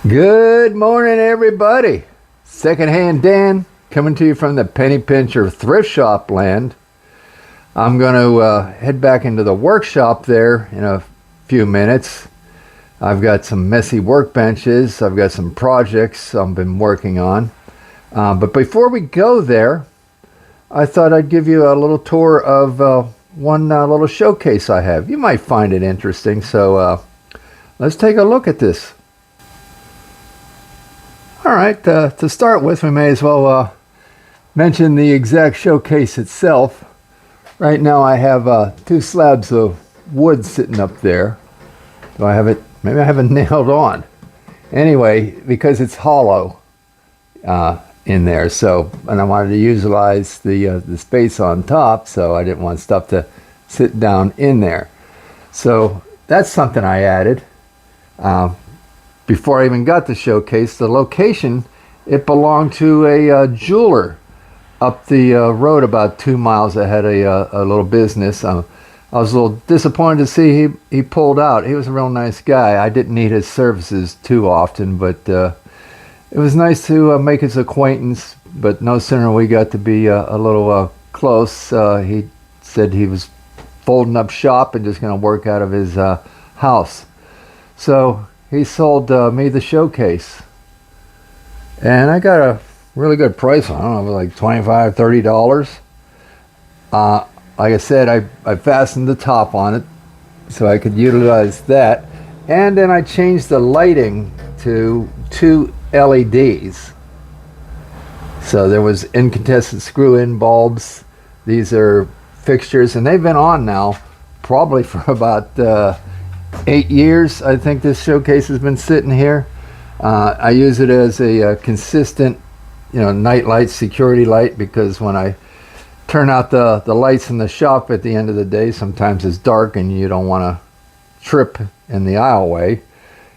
Good morning, everybody. Secondhand Dan coming to you from the penny pincher thrift shop land. I'm going to head back into the workshop there in a few minutes. I've got some messy workbenches. I've got some projects I've been working on. But before we go there, I thought I'd give you a little tour of one little showcase I have. You might find it interesting, so let's take a look at this. All right, to start with, we may as well mention the exact showcase itself. Right now I have two slabs of wood sitting up there. Do I have it? Maybe I have it nailed on. Anyway, because it's hollow in there, and I wanted to utilize the space on top, so I didn't want stuff to sit down in there. So that's something I added. Before I even got the showcase, the location, it belonged to a jeweler up the road about 2 miles ahead of a little business. I was a little disappointed to see he pulled out. He was a real nice guy. I didn't need his services too often, but it was nice to make his acquaintance. But no sooner we got to be a little close, he said he was folding up shop and just going to work out of his house. So he sold me the showcase, and I got a really good price on it. I don't know, like $25, $30. Like I said, I fastened the top on it so I could utilize that, and then I changed the lighting to 2 LEDs. So there was incandescent screw-in bulbs. These are fixtures, and they've been on now probably for about 8 years. I think this showcase has been sitting here. I use it as a consistent, night light, security light, because when I turn out the lights in the shop at the end of the day, sometimes it's dark and you don't want to trip in the aisleway.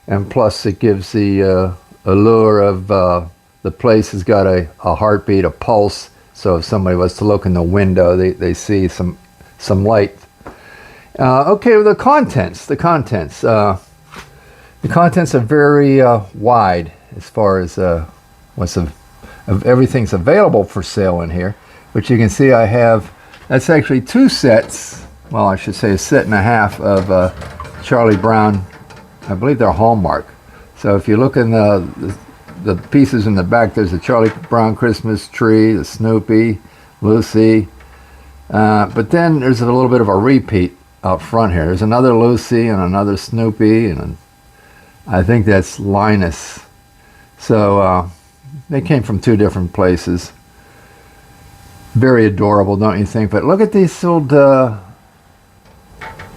And plus it gives the allure of the place has got a heartbeat, a pulse. So if somebody was to look in the window, they see some light. Okay, well, the contents are very wide as far as everything's available for sale in here. But you can see I have, that's actually 2 sets, well, I should say a set and a half of Charlie Brown. I believe they're Hallmark. So if you look in the pieces in the back, there's a Charlie Brown Christmas tree, the Snoopy, Lucy, but then there's a little bit of a repeat out front here. There's another Lucy and another Snoopy, and I think that's Linus. So they came from 2 different places. Very adorable, don't you think? But look at these old, what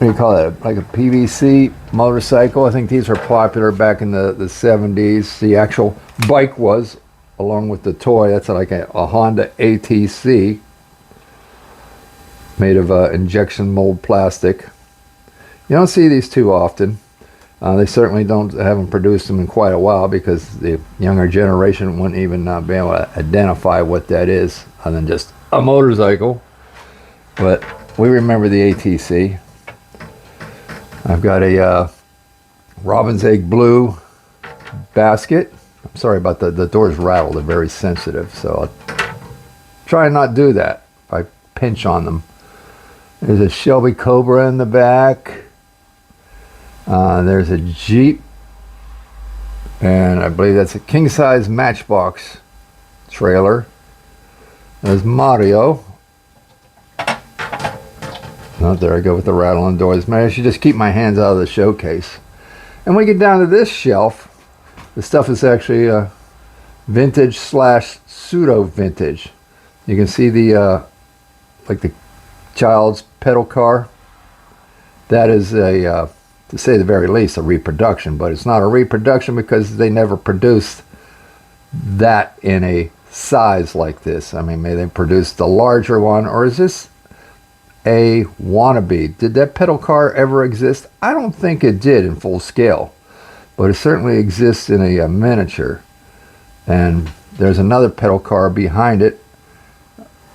do you call that? Like a PVC motorcycle. I think these were popular back in the 70s. The actual bike was, along with the toy. That's like a Honda ATC. Made of injection mold plastic. You don't see these too often. They certainly haven't produced them in quite a while, because the younger generation wouldn't even be able to identify what that is other than just a motorcycle. But we remember the ATC. I've got a robin's egg blue basket. I'm sorry about the doors rattle. They're very sensitive, so I'll try and not do that if I pinch on them. There's a Shelby Cobra in the back. There's a Jeep. And I believe that's a king-size Matchbox trailer. There's Mario. Oh, there I go with the rattling doors. Maybe I should just keep my hands out of the showcase. And we get down to this shelf. The stuff is actually vintage / pseudo-vintage. You can see the child's pedal car. That is to say the very least, a reproduction, but it's not a reproduction because they never produced that in a size like this. I mean, maybe they produced a larger one, or is this a wannabe? Did that pedal car ever exist? I don't think it did in full scale, but it certainly exists in a miniature. And there's another pedal car behind it,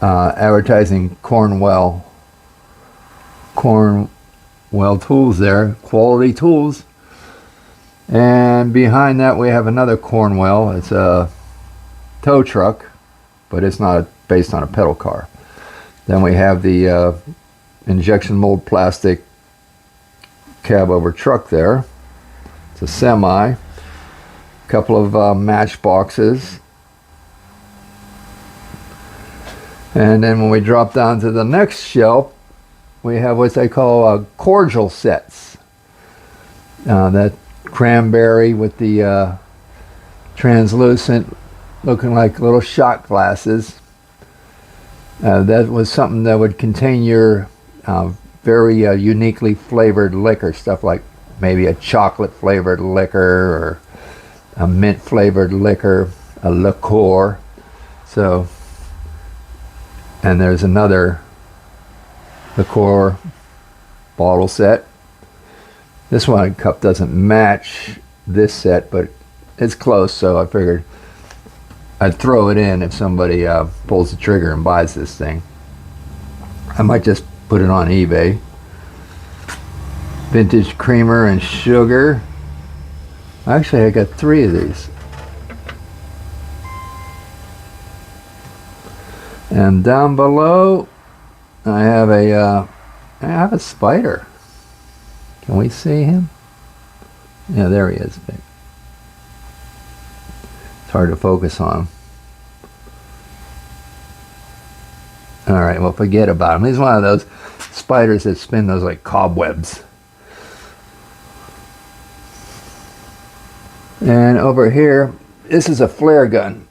advertising Cornwell tools there, quality tools. And And behind that we have another Cornwell. It's a tow truck, but it's not based on a pedal car. Then we have the injection mold plastic cab over truck there. It's a semi. A couple of matchboxes. And then when we drop down to the next shelf, we have what they call cordial sets. That cranberry with the translucent, looking like little shot glasses. That was something that would contain your very uniquely flavored liquor, stuff like maybe a chocolate flavored liquor or a mint flavored liquor, a liqueur. So, and there's another liqueur bottle set. This one cup doesn't match this set, but it's close, so I figured I'd throw it in if somebody pulls the trigger and buys this thing. I might just put it on eBay. Vintage creamer and sugar. Actually, I got 3 of these. And down below, I have a spider. Can we see him? Yeah, there he is. It's hard to focus on him. All right, well, forget about him. He's one of those spiders that spin those like cobwebs. And over here, this is a flare gun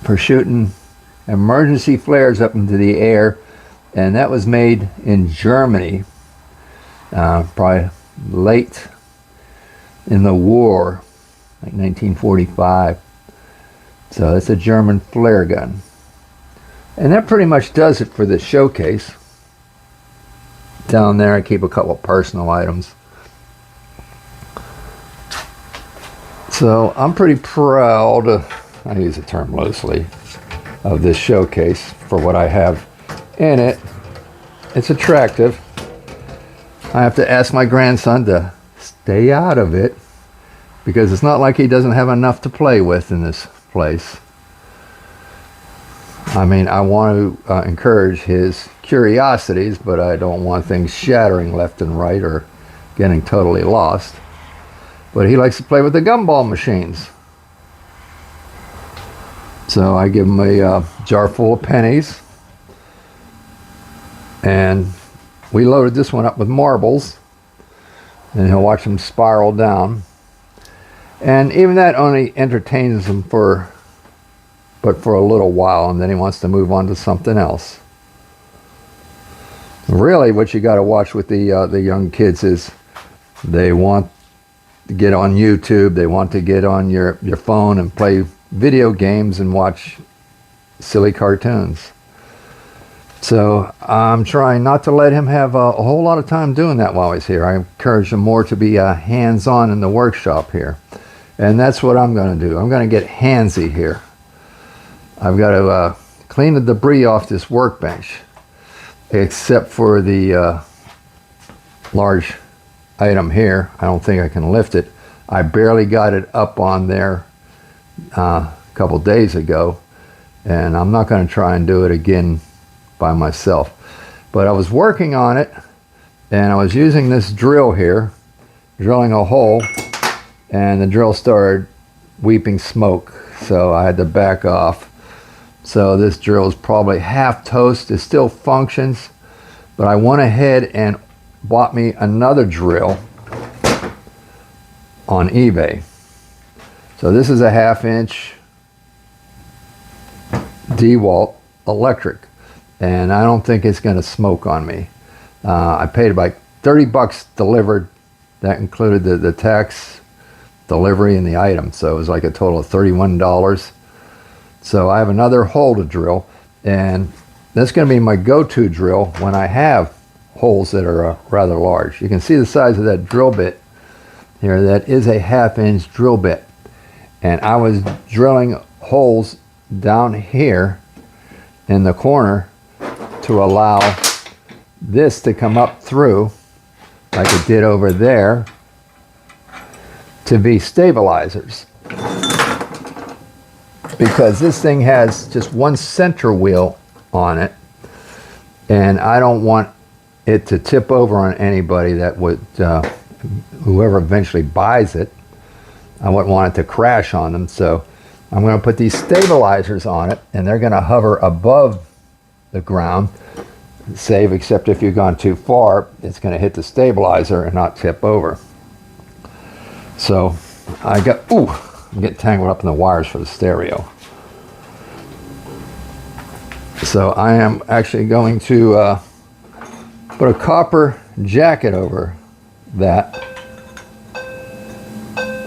for shooting emergency flares up into the air, and that was made in Germany, probably late in the war, like 1945. So it's a German flare gun, and that pretty much does it for this showcase. Down there I keep a couple of personal items. So I'm pretty proud, I use the term loosely, of this showcase for what I have in it. It's attractive. I have to ask my grandson to stay out of it because it's not like he doesn't have enough to play with in this place. I mean, I want to encourage his curiosities, but I don't want things shattering left and right or getting totally lost. But he likes to play with the gumball machines. So I give him a jar full of pennies. And we loaded this one up with marbles. And he'll watch them spiral down. And even that only entertains him for a little while. And then he wants to move on to something else. Really, what you got to watch with the young kids is they want to get on YouTube, they want to get on your phone and play video games and watch silly cartoons. So I'm trying not to let him have a whole lot of time doing that while he's here. I encourage him more to be hands-on in the workshop here. And that's what I'm going to do. I'm going to get handsy here. I've got to clean the debris off this workbench, except for the large item here. I don't think I can lift it. I barely got it up on there a couple days ago, and I'm not going to try and do it again by myself. But I was working on it, and I was using this drill here, drilling a hole, and the drill started weeping smoke, so I had to back off. So this drill is probably half toast. It still functions, but I went ahead and bought me another drill on eBay. So this is a 1/2-inch DeWalt electric, and I don't think it's going to smoke on me. I paid about 30 bucks delivered. That included the tax, delivery, and the item, so it was like a total of $31. So I have another hole to drill, and that's going to be my go-to drill when I have holes that are rather large. You can see the size of that drill bit here. That is a 1/2-inch drill bit, and I was drilling holes down here in the corner to allow this to come up through like it did over there, to be stabilizers, because this thing has just one center wheel on it, and I don't want it to tip over on anybody that would, whoever eventually buys it. I wouldn't want it to crash on them, so I'm going to put these stabilizers on it, and they're going to hover above the ground. Save, except if you've gone too far, it's going to hit the stabilizer and not tip over. So I'm getting tangled up in the wires for the stereo. So I am actually going to put a copper jacket over that.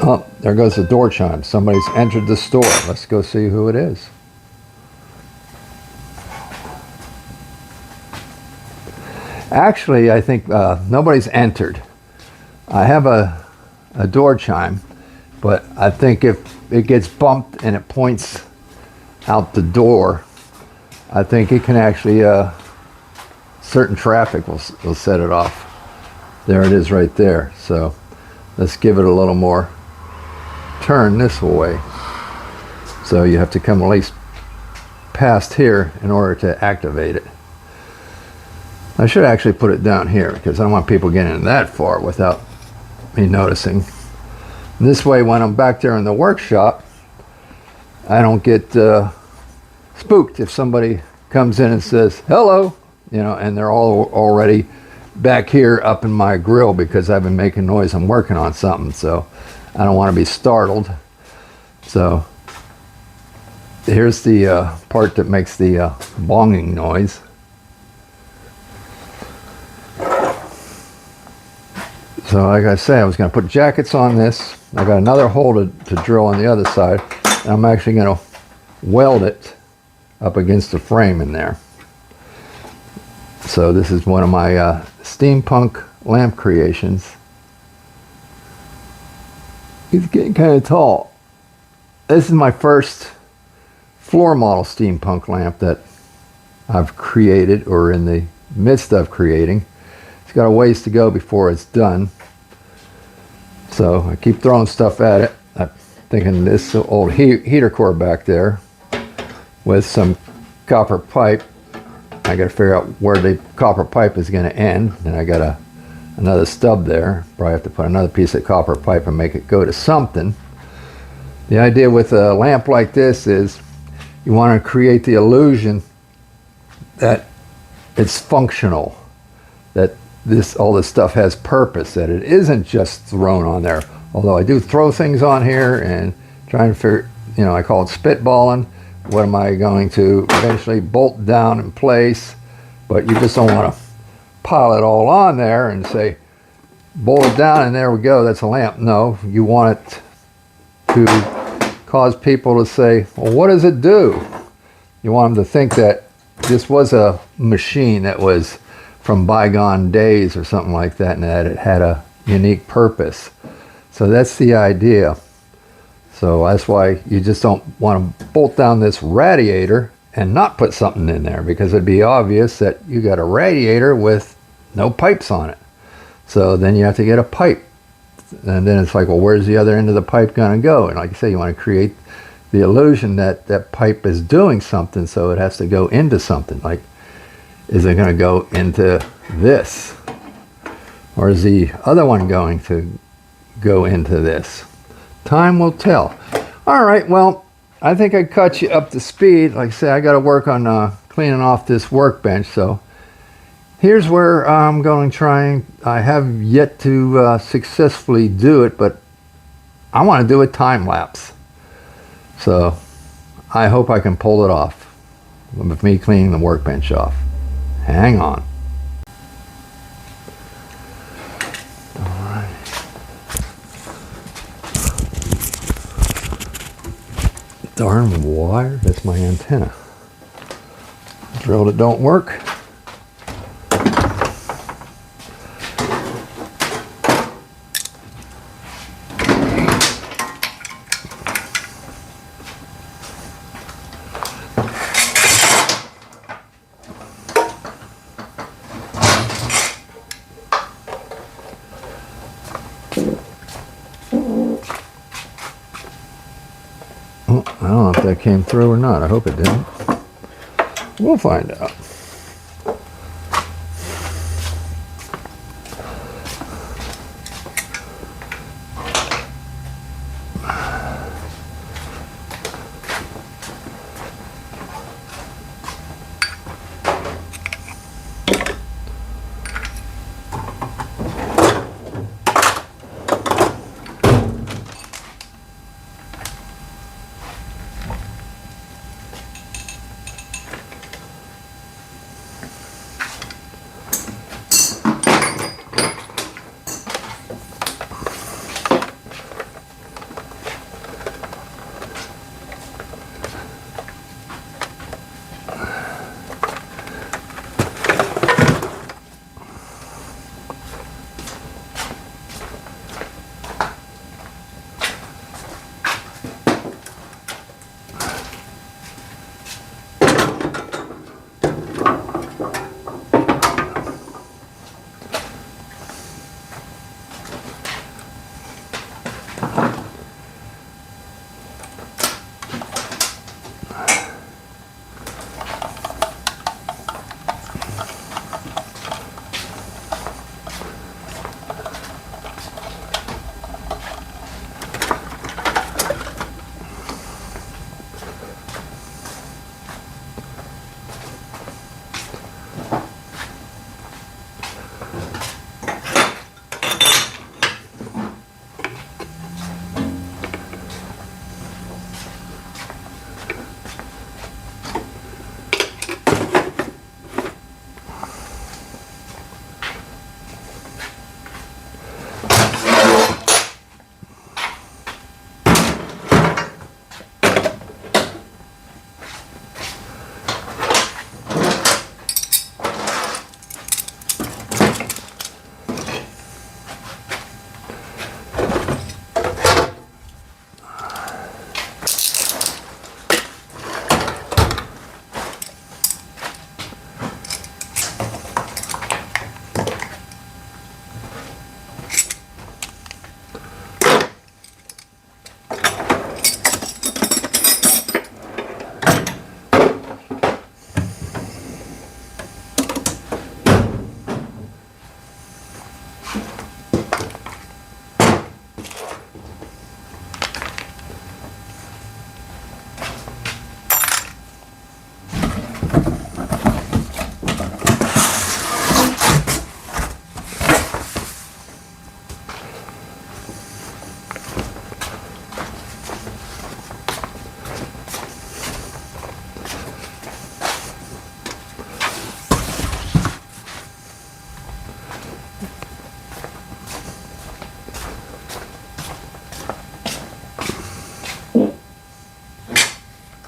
Oh, there goes the door chime. Somebody's entered the store. Let's go see who it is. Actually, I think nobody's entered. I have a door chime, but I think if it gets bumped and it points out the door, I think it can actually, certain traffic will set it off. There it is right there. So let's give it a little more turn this way. So you have to come at least past here in order to activate it. I should actually put it down here because I don't want people getting that far without me noticing. And this way, when I'm back there in the workshop, I don't get spooked if somebody comes in and says, hello, and they're all already back here up in my grill because I've been making noise. I'm working on something, so I don't want to be startled. So here's the part that makes the bonging noise. So like I say, I was going to put jackets on this. I got another hole to drill on the other side. And I'm actually going to weld it up against the frame in there. So this is one of my steampunk lamp creations. It's getting kind of tall. This is my first floor model steampunk lamp that I've created or in the midst of creating. It's got a ways to go before it's done. So I keep throwing stuff at it. I'm thinking this old heater core back there with some copper pipe. I got to figure out where the copper pipe is going to end. Then I got another stub there. Probably have to put another piece of copper pipe and make it go to something. The idea with a lamp like this is you want to create the illusion that it's functional, that all this stuff has purpose, that it isn't just thrown on there. Although I do throw things on here and trying to figure, I call it spitballing. What am I going to eventually bolt down in place? But you just don't want to pile it all on there and say, bolt it down and there we go, that's a lamp. No, you want it to cause people to say, well, what does it do? You want them to think that this was a machine that was from bygone days or something like that, and that it had a unique purpose. So that's the idea. So that's why you just don't want to bolt down this radiator and not put something in there, because it'd be obvious that you got a radiator with no pipes on it. So then you have to get a pipe. And then it's like, well, where's the other end of the pipe going to go? And like I say, you want to create the illusion that that pipe is doing something, so it has to go into something. Like, is it going to go into this? Or is the other one going to go into this? Time will tell. All right, well, I think I caught you up to speed. Like I say, I got to work on cleaning off this workbench. So here's where I'm going trying. I have yet to successfully do it, but I want to do a time lapse. So I hope I can pull it off with me cleaning the workbench off. Hang on. All right. Darn wire, that's my antenna. Drill that don't work. Well, I don't know if that came through or not. I hope it didn't. We'll find out.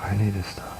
I need to stop.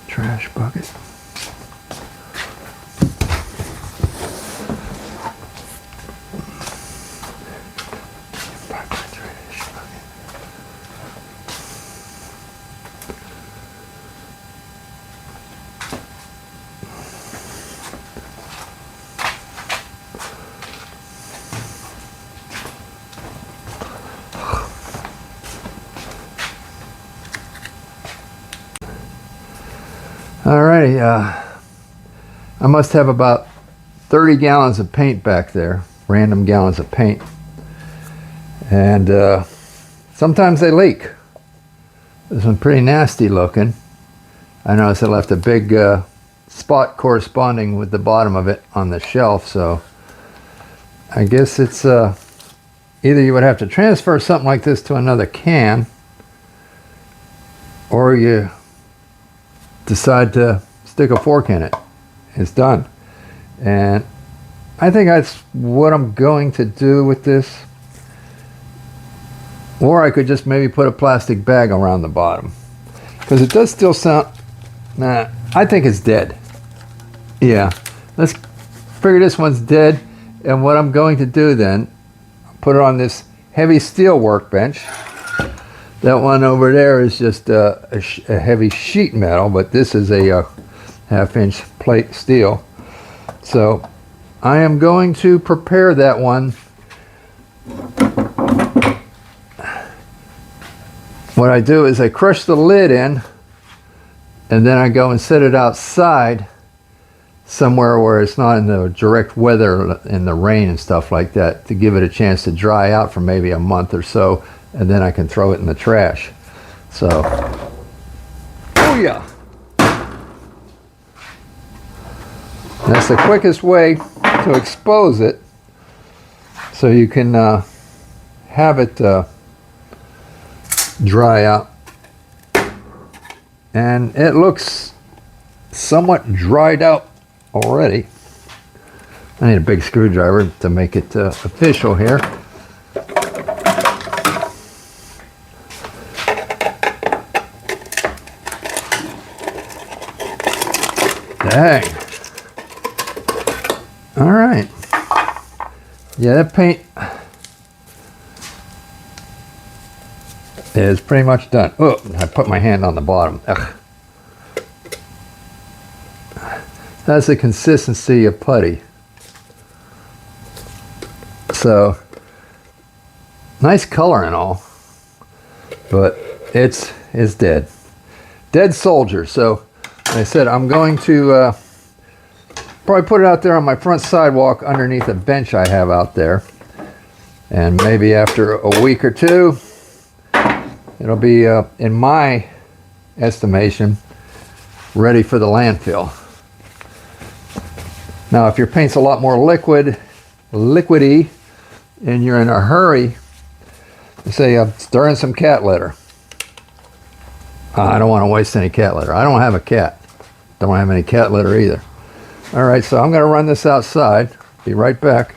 Trash bucket. Alrighty, I must have about 30 gallons of paint back there, random gallons of paint, and sometimes they leak. This one's pretty nasty looking. I noticed I left a big spot corresponding with the bottom of it on the shelf, so I guess it's either you would have to transfer something like this to another can, or you decide to stick a fork in it. It's done. And I think that's what I'm going to do with this. Or I could just maybe put a plastic bag around the bottom, because it does still sound, nah, I think it's dead. Yeah, let's figure this one's dead. And what I'm going to do then, put it on this heavy steel workbench. That one over there is just a heavy sheet metal, but this is a half-inch plate steel. So I am going to prepare that one. What I do is I crush the lid in, and then I go and set it outside somewhere where it's not in the direct weather, in the rain and stuff like that, to give it a chance to dry out for maybe a month or so, and then I can throw it in the trash. So, oh yeah. That's the quickest way to expose it, so you can have it dry out. And it looks somewhat dried out already. I need a big screwdriver to make it official here. Dang. All right. Yeah, that paint is pretty much done. Oh, I put my hand on the bottom. Ugh. That's the consistency of putty. So, nice color and all, but it's dead. Dead soldier. So, like I said, I'm going to probably put it out there on my front sidewalk underneath a bench I have out there. And maybe after a week or two, it'll be, in my estimation, ready for the landfill. Now, if your paint's a lot more liquidy, and you're in a hurry, Say I'm stirring some cat litter. I don't want to waste any cat litter. I don't have a cat. Don't have any cat litter either. All right, so I'm going to run this outside. Be right back.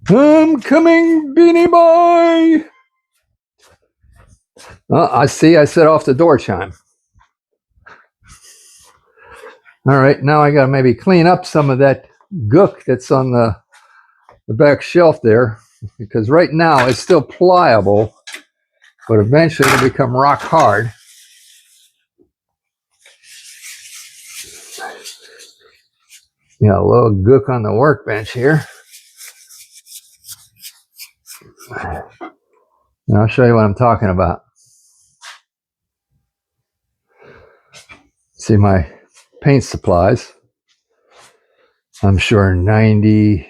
I'm coming, Beanie Boy! I see I set off the door chime. All right, now I got to maybe clean up some of that gook that's on the back shelf there, because right now it's still pliable, but eventually it'll become rock hard. You know, a little gook on the workbench here. And I'll show you what I'm talking about. See my paint supplies. I'm sure 98%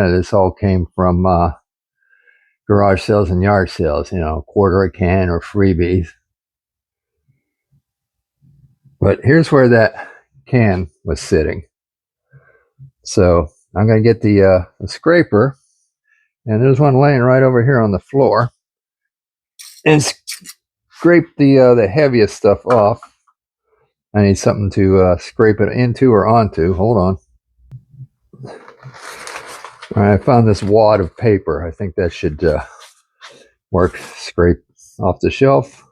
of this all came from garage sales and yard sales, you know, quarter a can or freebies. But here's where that can was sitting. So I'm going to get the scraper, and there's one laying right over here on the floor, and scrape the heaviest stuff off. I need something to scrape it into or onto. Hold on. All right, I found this wad of paper. I think that should work. Scrape off the shelf,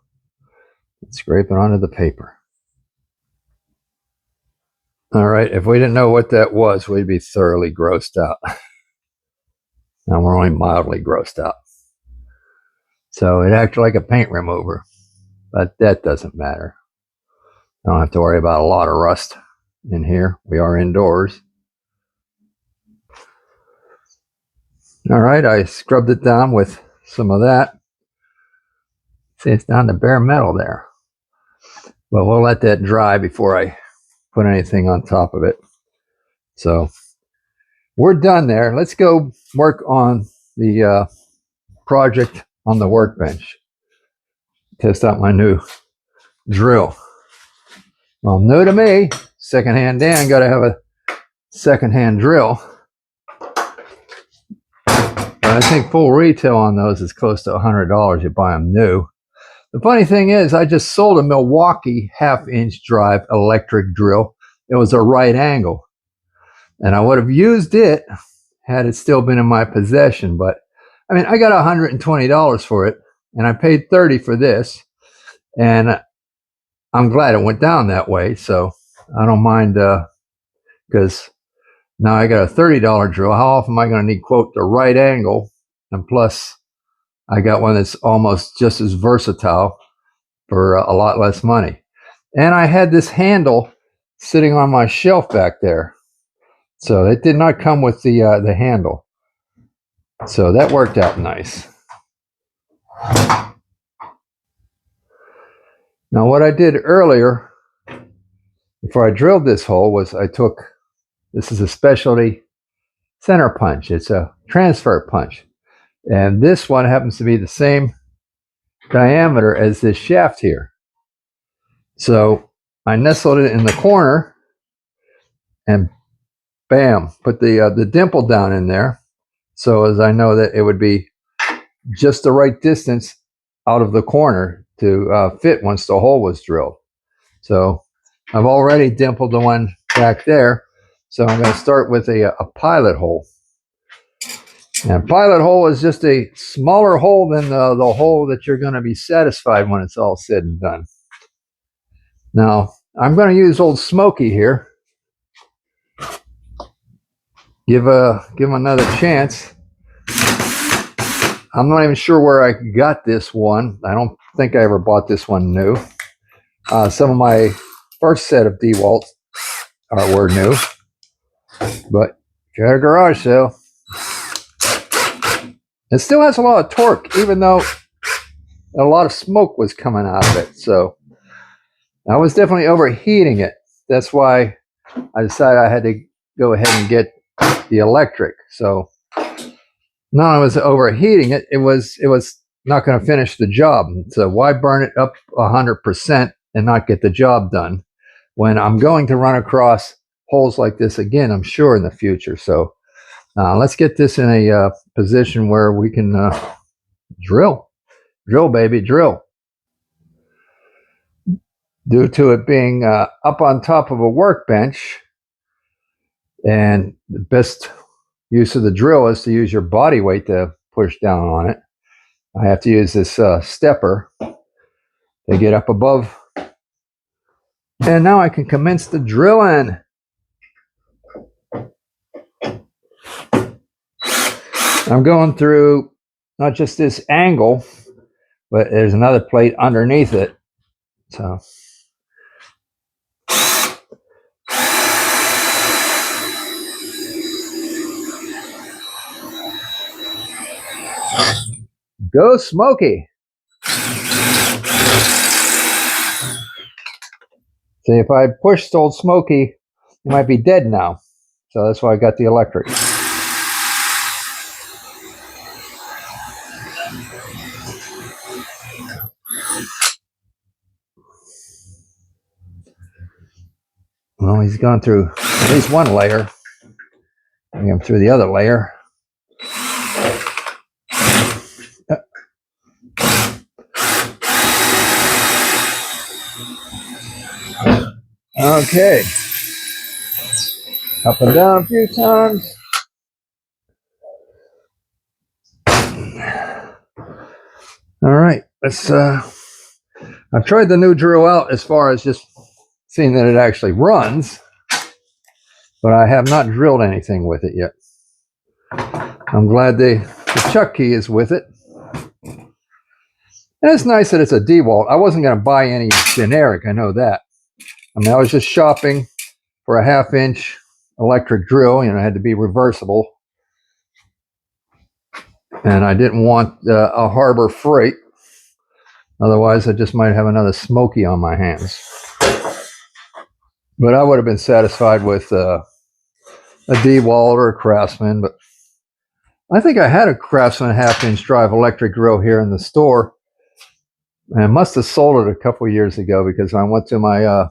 scrape it onto the paper. All right, if we didn't know what that was, we'd be thoroughly grossed out. Now we're only mildly grossed out. So it acted like a paint remover, but that doesn't matter. I don't have to worry about a lot of rust in here. We are indoors. All right, I scrubbed it down with some of that. See, it's down to bare metal there. But we'll let that dry before I put anything on top of it. So we're done there. Let's go work on the project on the workbench. Test out my new drill. Well, new to me. Secondhand Dan got to have a secondhand drill. I think full retail on those is close to $100. You buy them new. The funny thing is, I just sold a Milwaukee half-inch drive electric drill. It was a right angle, and I would have used it had it still been in my possession. But I mean, I got $120 for it, and I paid $30 for this, and I'm glad it went down that way. So I don't mind, because now I got a $30 drill. How often am I going to need, quote, the right angle? And plus, I got one that's almost just as versatile for a lot less money. And I had this handle sitting on my shelf back there. So it did not come with the handle. So that worked out nice. Now what I did earlier, before I drilled this hole, was I took, this is a specialty center punch. It's a transfer punch. And this one happens to be the same diameter as this shaft here. So I nestled it in the corner and bam, put the dimple down in there. So as I know that it would be just the right distance out of the corner to fit once the hole was drilled. So I've already dimpled the one back there. So I'm going to start with a pilot hole. And pilot hole is just a smaller hole than the hole that you're going to be satisfied when it's all said and done. Now, I'm going to use Old Smoky here. Give him another chance. I'm not even sure where I got this one. I don't think I ever bought this one new. Some of my first set of DeWalts were new. But if you're at a garage sale, it still has a lot of torque, even though a lot of smoke was coming out of it. So I was definitely overheating it. That's why I decided I had to go ahead and get the electric. So not only was it overheating it, it was not going to finish the job. So why burn it up 100% and not get the job done when I'm going to run across holes like this again, I'm sure, in the future. So let's get this in a position where we can drill, baby, drill. Due to it being up on top of a workbench, and the best use of the drill is to use your body weight to push down on it, I have to use this stepper to get up above. And now I can commence the drilling. I'm going through not just this angle, but there's another plate underneath it. So go Smokey. See, if I pushed old Smokey, he might be dead now. So that's why I got the electric. Well, he's gone through at least one layer. Bring him through the other layer. Okay. Up and down a few times. All right. Let's I've tried the new drill out as far as just seeing that it actually runs, but I have not drilled anything with it yet. I'm glad the chuck key is with it. And it's nice that it's a DeWalt. I wasn't going to buy any generic, I know that. I mean, I was just shopping for a 1/2 inch electric drill. You know, it had to be reversible. And I didn't want a Harbor Freight. Otherwise, I just might have another Smoky on my hands. But I would have been satisfied with a DeWalt or a Craftsman. But I think I had a Craftsman 1/2 inch drive electric drill here in the store. And I must have sold it a couple years ago because I went to my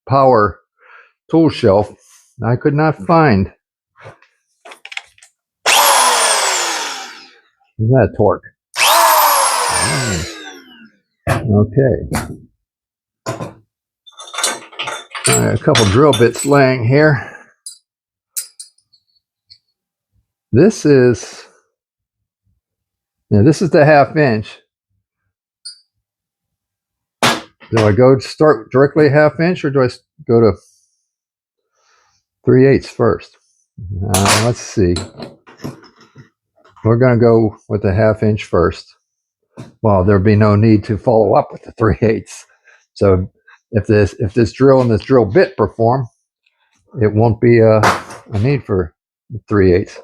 power tool shelf. I could not find. Isn't that torque? Okay. A couple drill bits laying here. This is the 1/2 inch. Do I go start directly 1/2 inch or do I go to 3/8 first? Let's see. We're going to go with the 1/2 inch first. Well, there'll be no need to follow up with the 3/8. So if this drill and this drill bit perform, it won't be a need for 3/8.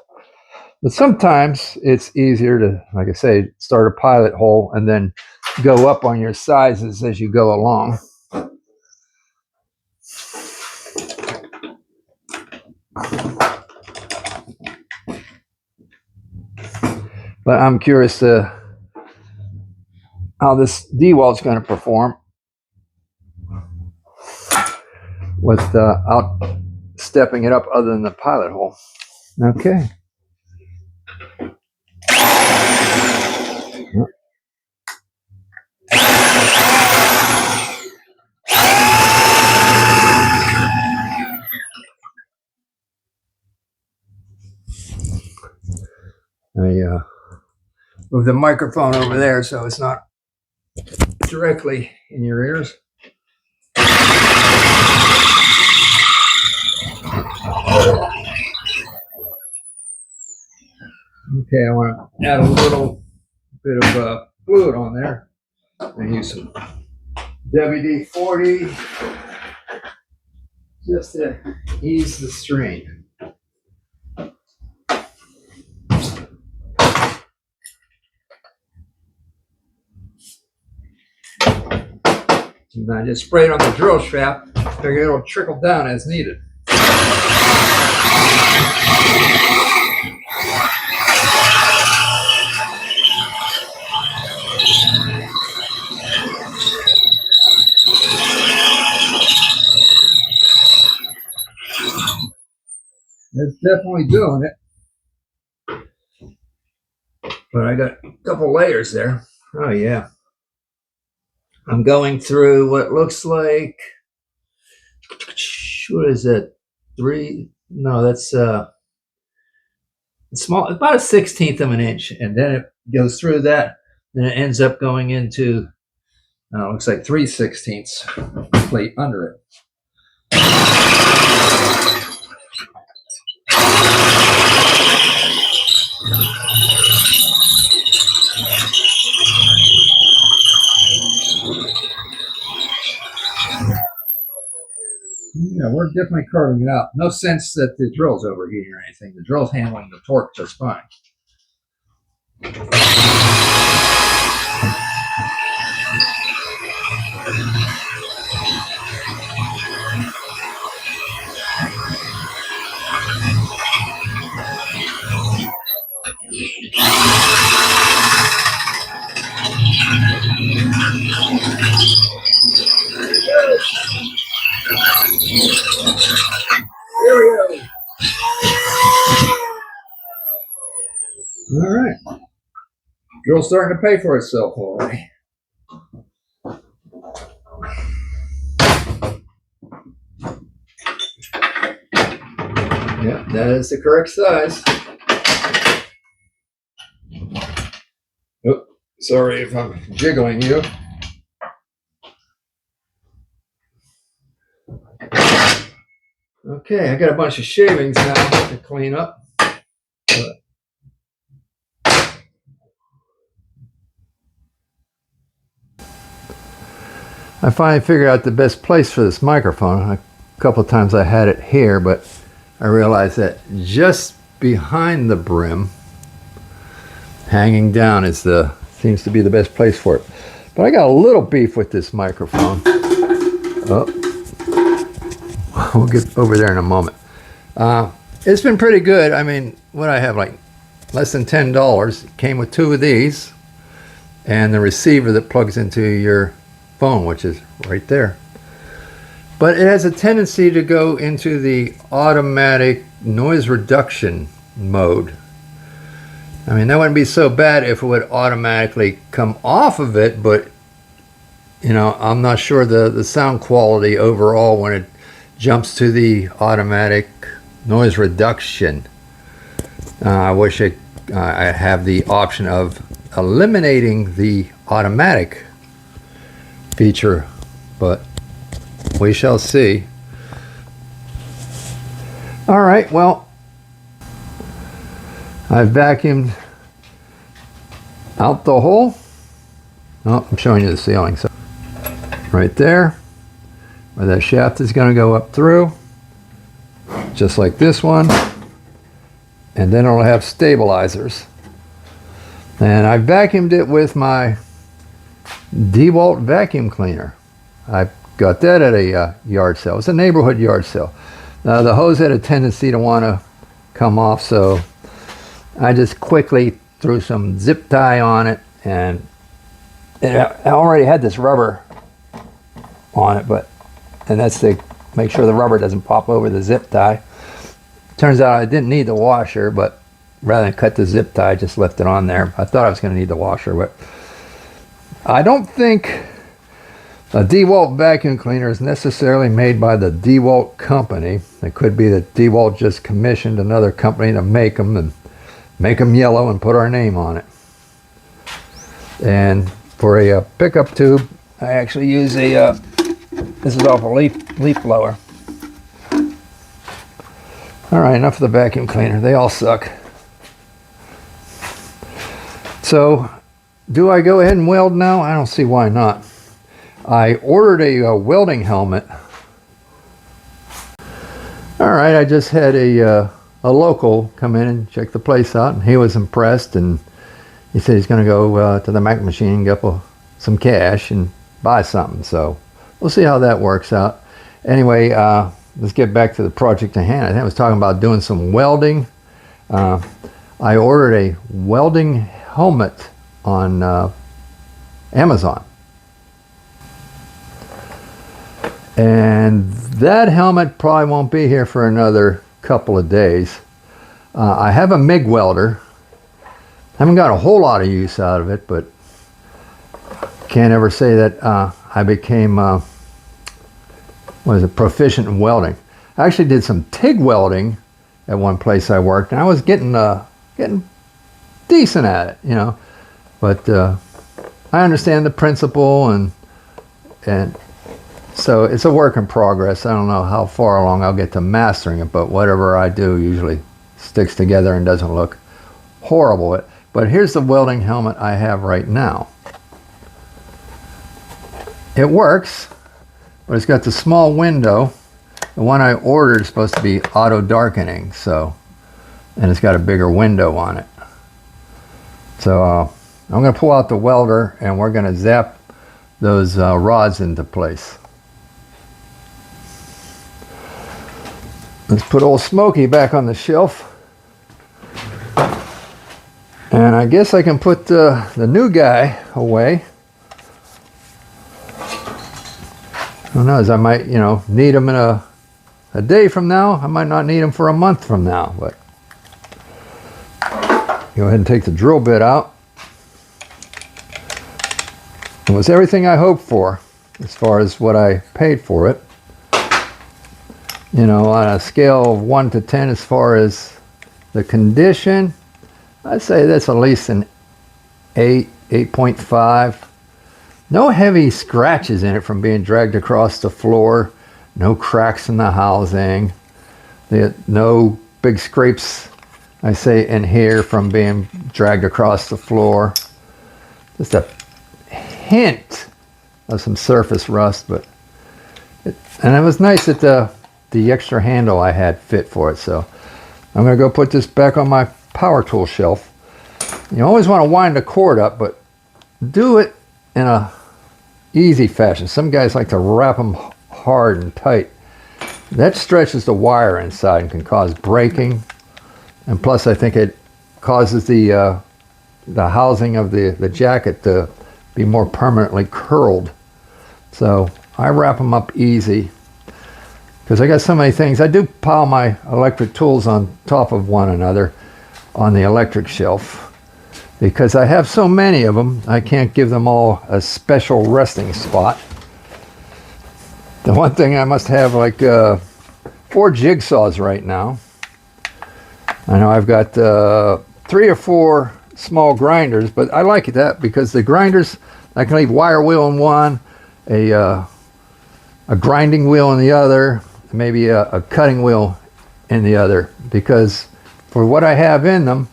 But sometimes it's easier to, like I say, start a pilot hole and then go up on your sizes as you go along. But I'm curious how this DeWalt's going to perform without stepping it up other than the pilot hole. Okay. I move the microphone over there so it's not directly in your ears. Okay, I want to add a little bit of fluid on there. I use some WD-40 just to ease the strain. And I just spray it on the drill shaft. Figure it'll trickle down as needed. It's definitely doing it. But I got a couple layers there. Oh yeah. I'm going through what looks like, what is it? No, that's small, about a 1/16 of an inch. And then it goes through that. Then it ends up going into, looks like 3/16 plate under it. Yeah, we're definitely carving it out. No sense that the drill's overheating or anything. The drill's handling the torque just fine. There we go. All right. Drill's starting to pay for itself already. Yep, that is the correct size. Oh, sorry if I'm jiggling you. Okay, I got a bunch of shavings now to clean up. I finally figured out the best place for this microphone. A couple of times I had it here, but I realized that just behind the brim, hanging down, seems to be the best place for it. But I got a little beef with this microphone. Oh, we'll get over there in a moment. It's been pretty good. I mean, what I have, like less than $10. It came with 2 of these and the receiver that plugs into your phone, which is right there. But it has a tendency to go into the automatic noise reduction mode. I mean, that wouldn't be so bad if it would automatically come off of it, but you know, I'm not sure the sound quality overall when it jumps to the automatic noise reduction. I wish I have the option of eliminating the automatic feature, but we shall see. All right, well, I've vacuumed out the hole. Oh, I'm showing you the ceiling. So right there, where that shaft is going to go up through, just like this one, and then it'll have stabilizers. And I vacuumed it with my DeWalt vacuum cleaner. I got that at a yard sale. It's a neighborhood yard sale. The hose had a tendency to want to come off, so I just quickly threw some zip tie on it, and I already had this rubber on it, and that's to make sure the rubber doesn't pop over the zip tie. Turns out I didn't need the washer, but rather than cut the zip tie, I just left it on there. I thought I was going to need the washer, but I don't think a DeWalt vacuum cleaner is necessarily made by the DeWalt company. It could be that DeWalt just commissioned another company to make them and make them yellow and put our name on it. And for a pickup tube, I actually use a this is off a leaf blower. All right, enough of the vacuum cleaner. They all suck. So, do I go ahead and weld now? I don't see why not. I ordered a welding helmet. All right, I just had a local come in and check the place out, and he was impressed, and he said he's going to go to the Mac machine and get some cash and buy something. So we'll see how that works out. Anyway, let's get back to the project at hand. I think I was talking about doing some welding. I ordered a welding helmet on Amazon. And that helmet probably won't be here for another couple of days. I have a MIG welder. Haven't got a whole lot of use out of it, but can't ever say that I became proficient in welding. I actually did some TIG welding at one place I worked, and I was getting decent at it, you know. But I understand the principle, and so it's a work in progress. I don't know how far along I'll get to mastering it, but whatever I do usually sticks together and doesn't look horrible. But here's the welding helmet I have right now. It works, but it's got the small window. The one I ordered is supposed to be auto darkening, and it's got a bigger window on it. So I'm going to pull out the welder and we're going to zap those rods into place. Let's put old Smokey back on the shelf. And I guess I can put the new guy away. Who knows, I might, need him in a day from now. I might not need him for a month from now, but go ahead and take the drill bit out. It was everything I hoped for as far as what I paid for it. On a scale of 1 to 10 as far as the condition, I'd say that's at least an 8, 8.5. No heavy scratches in it from being dragged across the floor. No cracks in the housing. No big scrapes, I say, in here from being dragged across the floor. Just a hint of some surface rust, and it was nice that the extra handle I had fit for it. So I'm going to go put this back on my power tool shelf. You always want to wind the cord up, but do it in a easy fashion. Some guys like to wrap them hard and tight. That stretches the wire inside and can cause breaking. And plus, I think it causes the housing of the jacket to be more permanently curled. So I wrap them up easy because I got so many things. I do pile my electric tools on top of one another on the electric shelf because I have so many of them. I can't give them all a special resting spot. The one thing I must have like 4 jigsaws right now. I know I've got 3 or 4 small grinders, but I like that because the grinders, I can leave wire wheel in one, a grinding wheel in the other, maybe a cutting wheel in the other, because for what I have in them,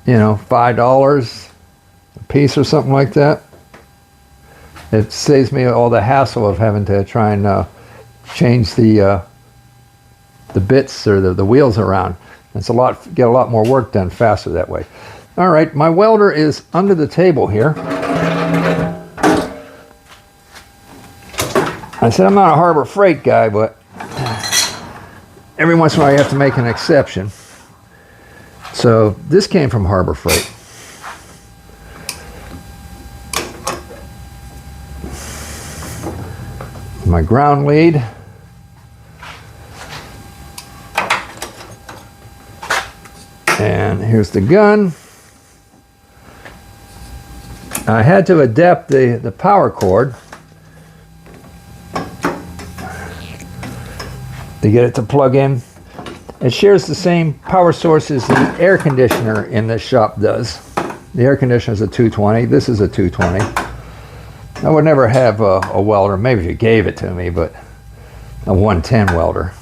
$5 a piece or something like that, it saves me all the hassle of having to try and change the bits or the wheels around. Get a lot more work done faster that way. All right, my welder is under the table here. I said I'm not a Harbor Freight guy, but every once in a while you have to make an exception. So this came from Harbor Freight. My ground lead. And here's the gun. I had to adapt the power cord to get it to plug in. It shares the same power source as the air conditioner in this shop does. The air conditioner is a 220. This is a 220. I would never have a welder, maybe if you gave it to me, but a 110 welder.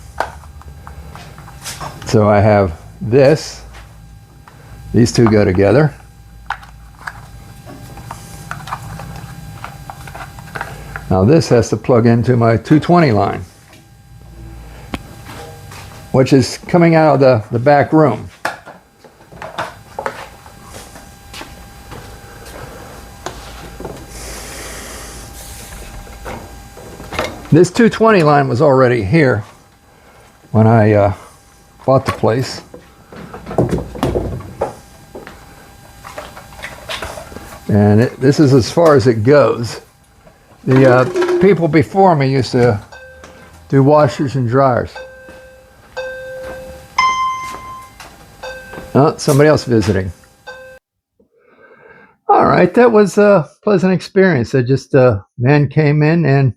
So I have this. These two go together. Now this has to plug into my 220 line, which is coming out of the back room. This 220 line was already here when I bought the place. And this is as far as it goes. The people before me used to do washers and dryers. Oh, somebody else visiting. All right, that was a pleasant experience. Man came in and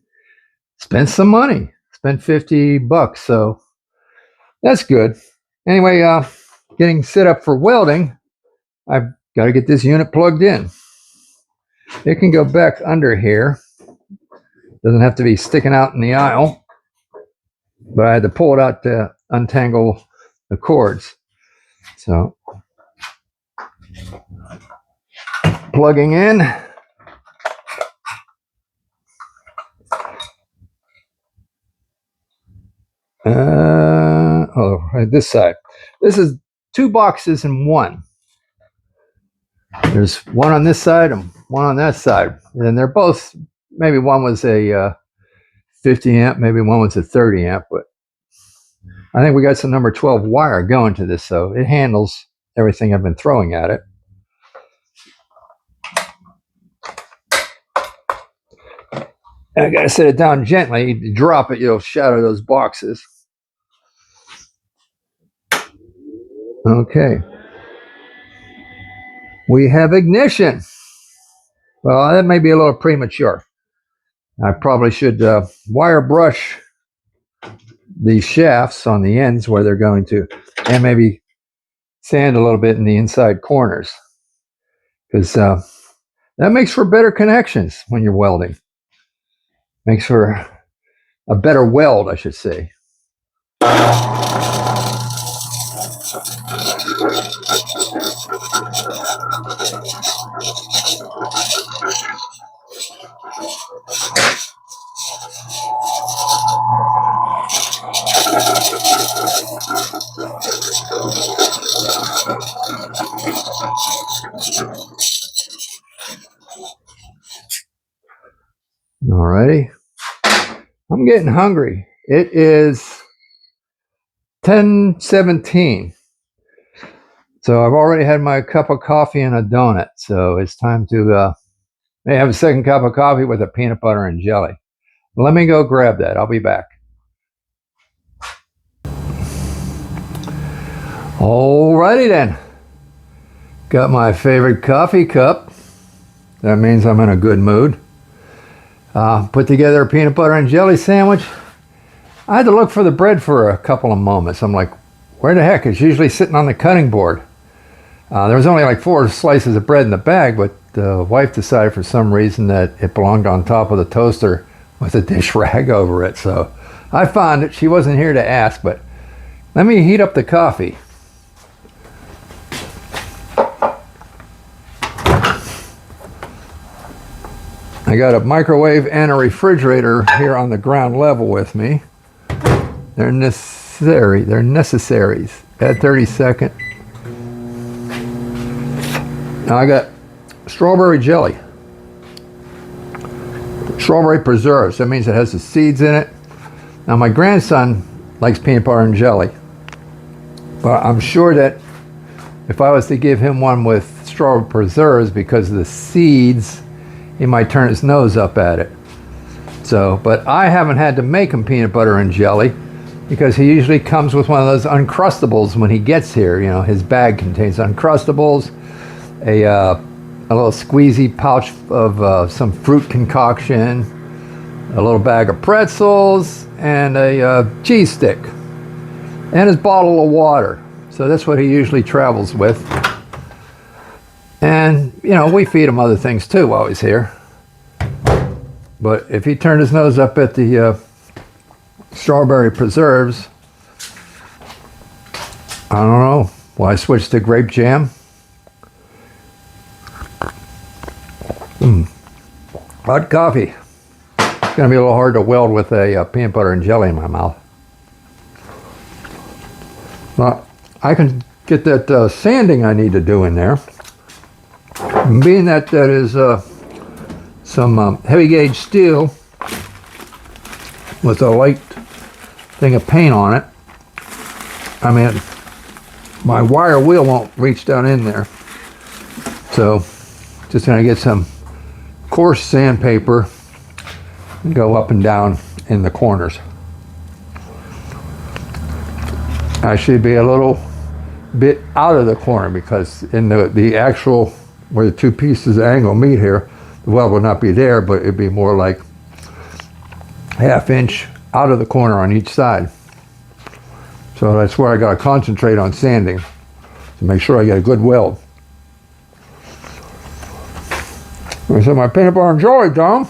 spent some money. Spent $50, so that's good. Anyway, getting set up for welding, I've got to get this unit plugged in. It can go back under here. Doesn't have to be sticking out in the aisle, but I had to pull it out to untangle the cords. So, plugging in. Right, this side. This is 2 boxes in one. There's one on this side and one on that side. And they're both, maybe one was a 50 amp, maybe one was a 30 amp, but I think we got some number 12 wire going to this, so it handles everything I've been throwing at it. And I gotta set it down gently. If you drop it, you'll shatter those boxes. Okay. We have ignition. Well, that may be a little premature. I probably should wire brush the shafts on the ends where they're going to, and maybe sand a little bit in the inside corners, because that makes for better connections when you're welding. Makes for a better weld, I should say. Alrighty. I'm getting hungry. It is 10:17. So I've already had my cup of coffee and a donut. So it's time to have a second cup of coffee with a peanut butter and jelly. Let me go grab that. I'll be back. Alrighty then. Got my favorite coffee cup. That means I'm in a good mood. Put together a peanut butter and jelly sandwich. I had to look for the bread for a couple of moments. I'm like, where the heck? It's usually sitting on the cutting board. There was only like 4 slices of bread in the bag, but the wife decided for some reason that it belonged on top of the toaster with a dish rag over it. So I found it. She wasn't here to ask, but let me heat up the coffee. I got a microwave and a refrigerator here on the ground level with me. They're necessary. They're necessaries. Add 30-second. Now I got strawberry jelly. Strawberry preserves. That means it has the seeds in it. Now my grandson likes peanut butter and jelly, but I'm sure that if I was to give him one with strawberry preserves, because of the seeds, he might turn his nose up at it. So, but I haven't had to make him peanut butter and jelly because he usually comes with one of those Uncrustables when he gets here. You know, his bag contains Uncrustables, a little squeezy pouch of some fruit concoction, a little bag of pretzels, and a cheese stick, and his bottle of water. So that's what he usually travels with. And, you know, we feed him other things too while he's here. But if he turned his nose up at the strawberry preserves, I don't know. Will I switch to grape jam? Hot coffee. It's going to be a little hard to weld with a peanut butter and jelly in my mouth. Well, I can get that sanding I need to do in there. Being that is some heavy gauge steel, with a light thing of paint on it. I mean, my wire wheel won't reach down in there. So just gonna get some coarse sandpaper and go up and down in the corners. I should be a little bit out of the corner because in the actual, where the two pieces of angle meet here, the weld will not be there, but it'd be more like ½ inch out of the corner on each side. So that's where I gotta concentrate on sanding to make sure I get a good weld. I said my peanut butter and jelly, Tom.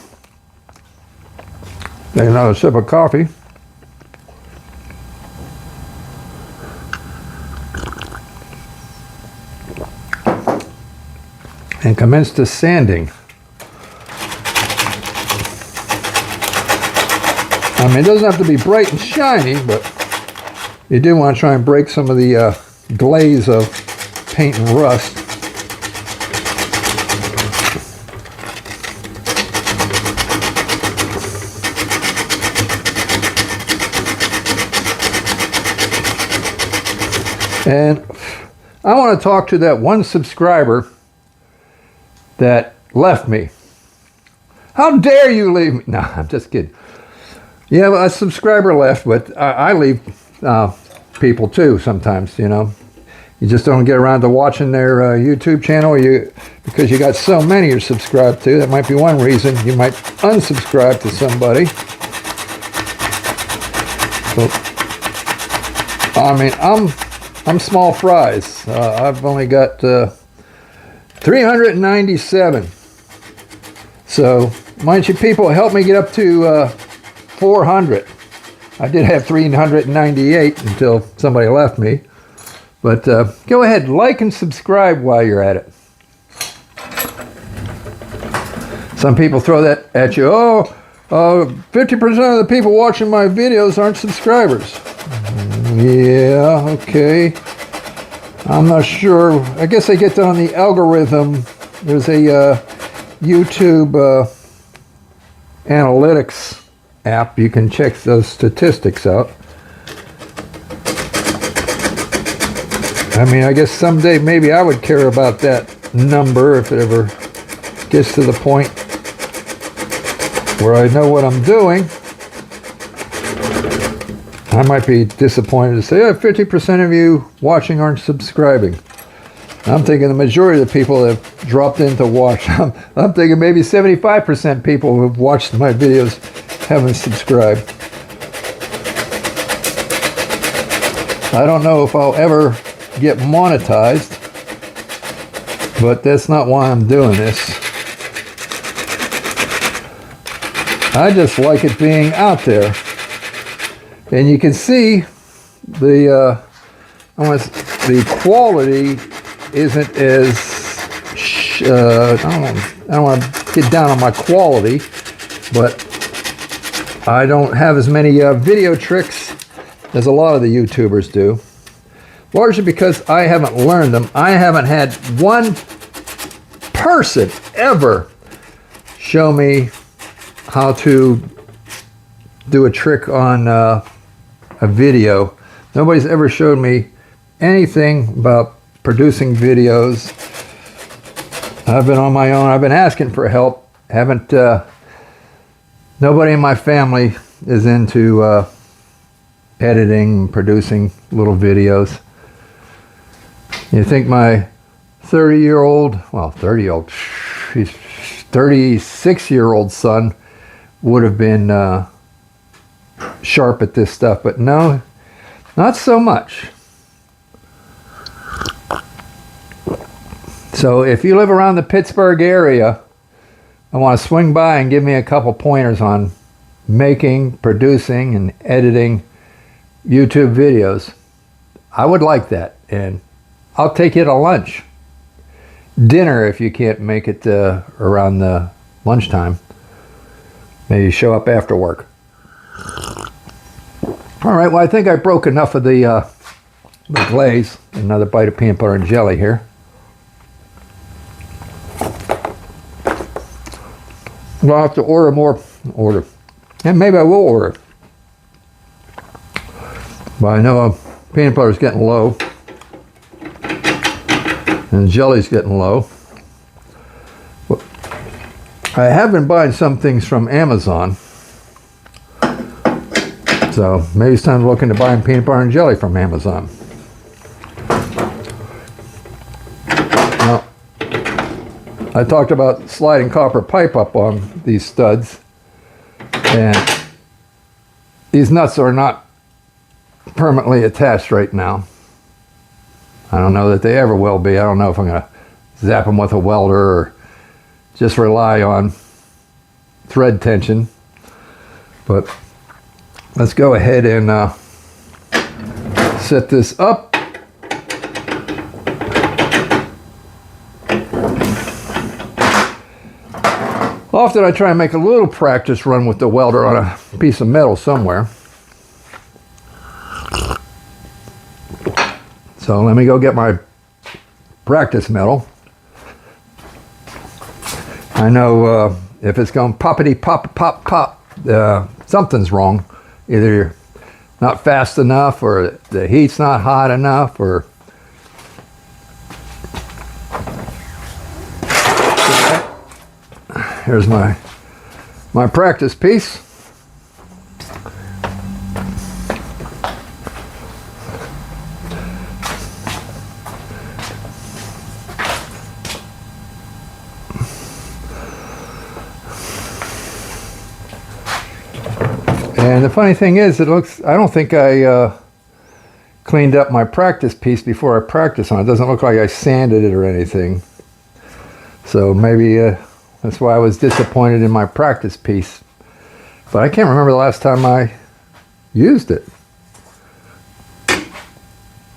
Take another sip of coffee. And commence the sanding. I mean, it doesn't have to be bright and shiny, but you do want to try and break some of the glaze of paint and rust. And I want to talk to that one subscriber that left me. How dare you leave me? No, I'm just kidding. Yeah, a subscriber left, but I leave people too sometimes, you know. You just don't get around to watching their YouTube channel because you got so many you're subscribed to. That might be one reason you might unsubscribe to somebody. So, I mean, I'm small fries. I've only got 397. So, why don't you people help me get up to 400? I did have 398 until somebody left me. But go ahead, like and subscribe while you're at it. Some people throw that at you. 50% of the people watching my videos aren't subscribers. Yeah, okay. I'm not sure. I guess I get that on the algorithm. There's a YouTube analytics app. You can check those statistics out. I mean, I guess someday maybe I would care about that number if it ever gets to the point where I know what I'm doing. I might be disappointed to say, 50% of you watching aren't subscribing. I'm thinking the majority of the people that have dropped in to watch, I'm thinking maybe 75% people who have watched my videos haven't subscribed. I don't know if I'll ever get monetized, but that's not why I'm doing this. I just like it being out there. And you can see the quality isn't as I don't want to get down on my quality, but I don't have as many video tricks as a lot of the YouTubers do. Largely because I haven't learned them. I haven't had one person ever show me how to do a trick on a video. Nobody's ever showed me anything about producing videos. I've been on my own. I've been asking for help. Haven't. Nobody in my family is into editing, producing little videos. You think my 36-year-old son would have been sharp at this stuff, but no, not so much. So if you live around the Pittsburgh area, I want to swing by and give me a couple pointers on making, producing, and editing YouTube videos. I would like that, and I'll take you to lunch. Dinner if you can't make it around the lunchtime. Maybe show up after work. All right, well, I think I broke enough of the glaze. Another bite of peanut butter and jelly here. I'll have to order more. And maybe I will order But I know peanut butter's getting low. And jelly's getting low. I have been buying some things from Amazon. So maybe it's time to look into buying peanut butter and jelly from Amazon. Now, I talked about sliding copper pipe up on these studs. And these nuts are not permanently attached right now. I don't know that they ever will be. I don't know if I'm going to zap them with a welder or just rely on thread tension. But let's go ahead and set this up. Often I try and make a little practice run with the welder on a piece of metal somewhere. So let me go get my practice metal. I know if it's going poppity pop pop pop, something's wrong. Either you're not fast enough, or the heat's not hot enough, or here's my practice piece. And the funny thing is, I don't think I cleaned up my practice piece before I practiced on it. It doesn't look like I sanded it or anything. So maybe that's why I was disappointed in my practice piece. But I can't remember the last time I used it.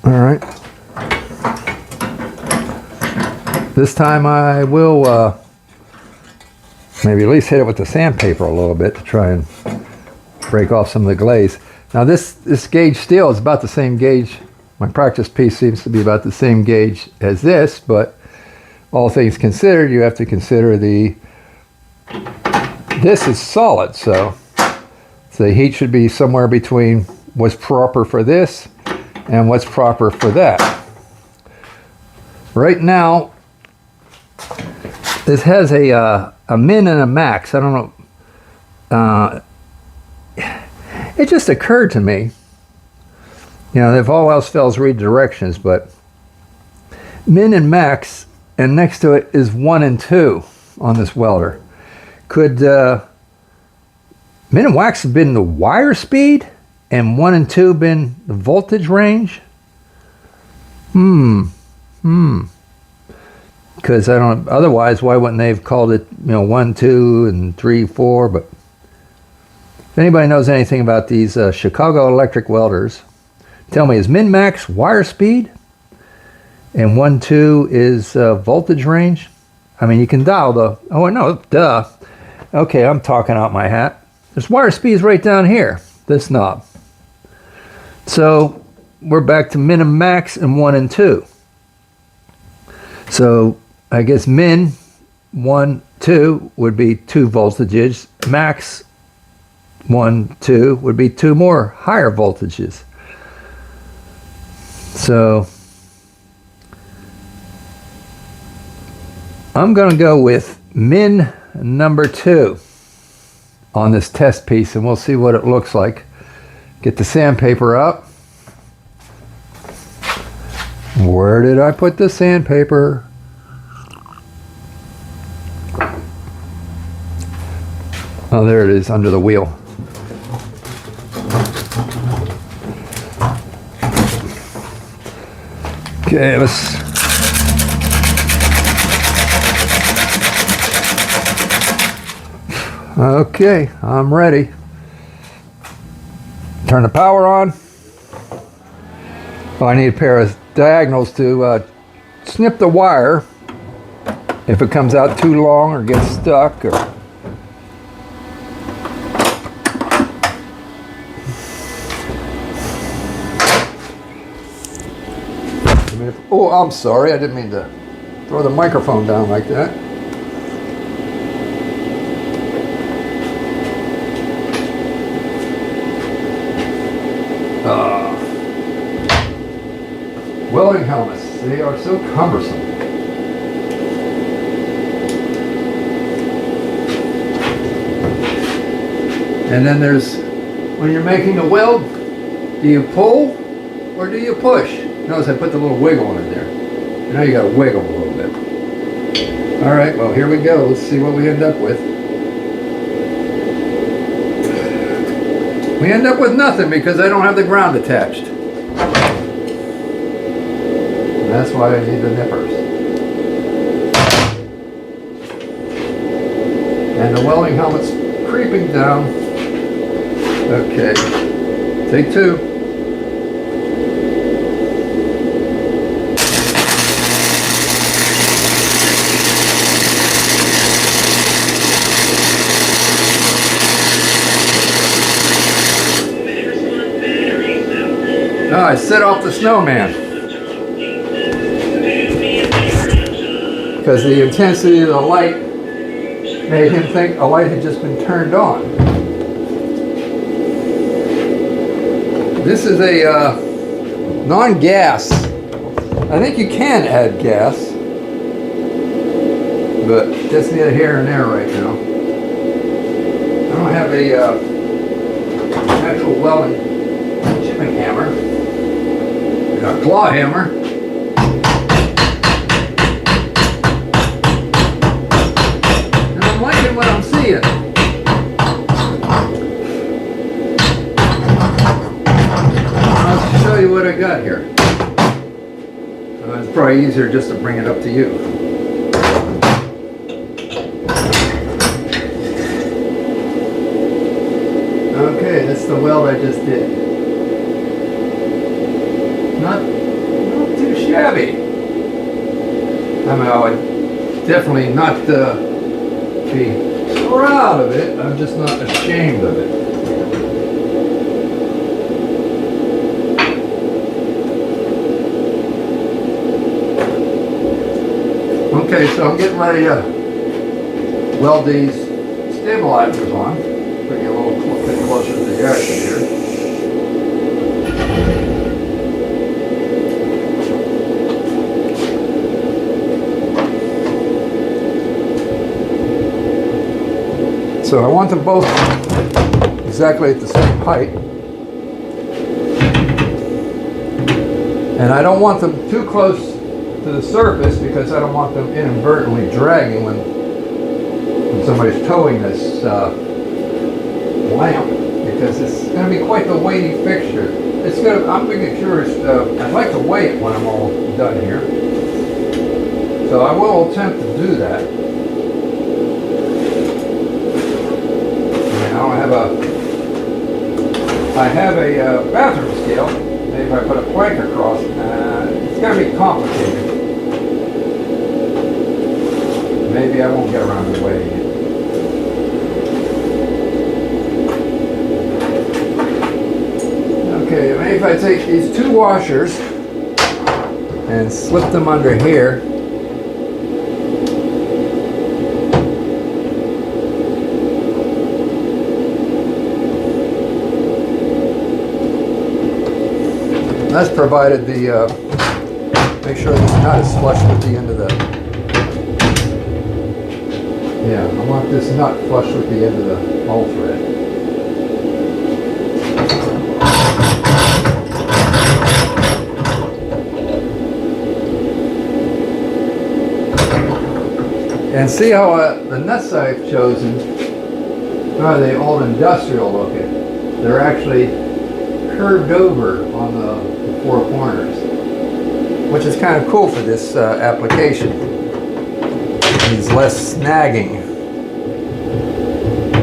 All right. This time I will maybe at least hit it with the sandpaper a little bit to try and break off some of the glaze. Now this gauge steel is about the same gauge. My practice piece seems to be about the same gauge as this, but all things considered, you have to consider this is solid, so the heat should be somewhere between what's proper for this and what's proper for that. Right now, this has a min and a max. I don't know. It just occurred to me, you know, if all else fails, read directions, but min and max, and next to it is 1 and 2 on this welder. Could min and max have been the wire speed, and 1 and 2 been the voltage range? Because I don't. Otherwise, why wouldn't they have called it, 1, 2, and 3, 4? But if anybody knows anything about these Chicago electric welders, tell me, is min-max wire speed and 1, 2 is voltage range? I mean, you can dial the, oh no, duh. Okay, I'm talking out my hat. There's wire speeds right down here, this knob. So we're back to min and max and 1 and 2. So I guess min 1, 2 would be 2 voltages. Max 1, 2 would be 2 more higher voltages. So I'm going to go with min number 2 on this test piece, and we'll see what it looks like. Get the sandpaper up. Where did I put the sandpaper? Oh, there it is, under the wheel. Okay, let's... Okay, I'm ready. Turn the power on. Oh, I need a pair of diagonals to snip the wire if it comes out too long or gets stuck. Or oh, I'm sorry, I didn't mean to throw the microphone down like that. welding helmets. They are so cumbersome. And then there's, when you're making a weld, do you pull or do you push? Notice I put the little wiggle in there. Now you got to wiggle a little bit. All right, well, here we go. Let's see what we end up with. We end up with nothing because I don't have the ground attached. And that's why I need the nippers. And the welding helmet's creeping down. Okay, take two. Oh, I set off the snowman. Because the intensity of the light made him think a light had just been turned on. This is a non-gas. I think you can add gas, but that's neither here nor there right now. I don't have a actual welding chipping hammer. I got a claw hammer. And I'm liking what I'm seeing. Show you what I got here. It's probably easier just to bring it up to you. Okay, that's the weld I just did. Not too shabby. I mean, I would definitely not be proud of it. I'm just not ashamed of it. Okay, so I'm getting ready to weld these stabilizers on. Bring you a little bit closer to the action here. So I want them both exactly at the same height. And I don't want them too close to the surface because I don't want them inadvertently dragging when somebody's towing this lamp, because it's going to be quite the weighty fixture. It's going to, I'm going to get curious, I'd like to weigh it when I'm all done here. So I will attempt to do that. And I have a bathroom scale. Maybe if I put a plank across, it's going to be complicated. Maybe I won't get around to weighing it. Okay, maybe if I take these two washers and slip them under here. That's provided the, make sure this nut is flush with the end of the, yeah, I want this nut flush with the end of the bolt thread. And see how the nuts I've chosen, they old industrial looking. They're actually curved over on the four corners, which is kind of cool for this application. It means less snagging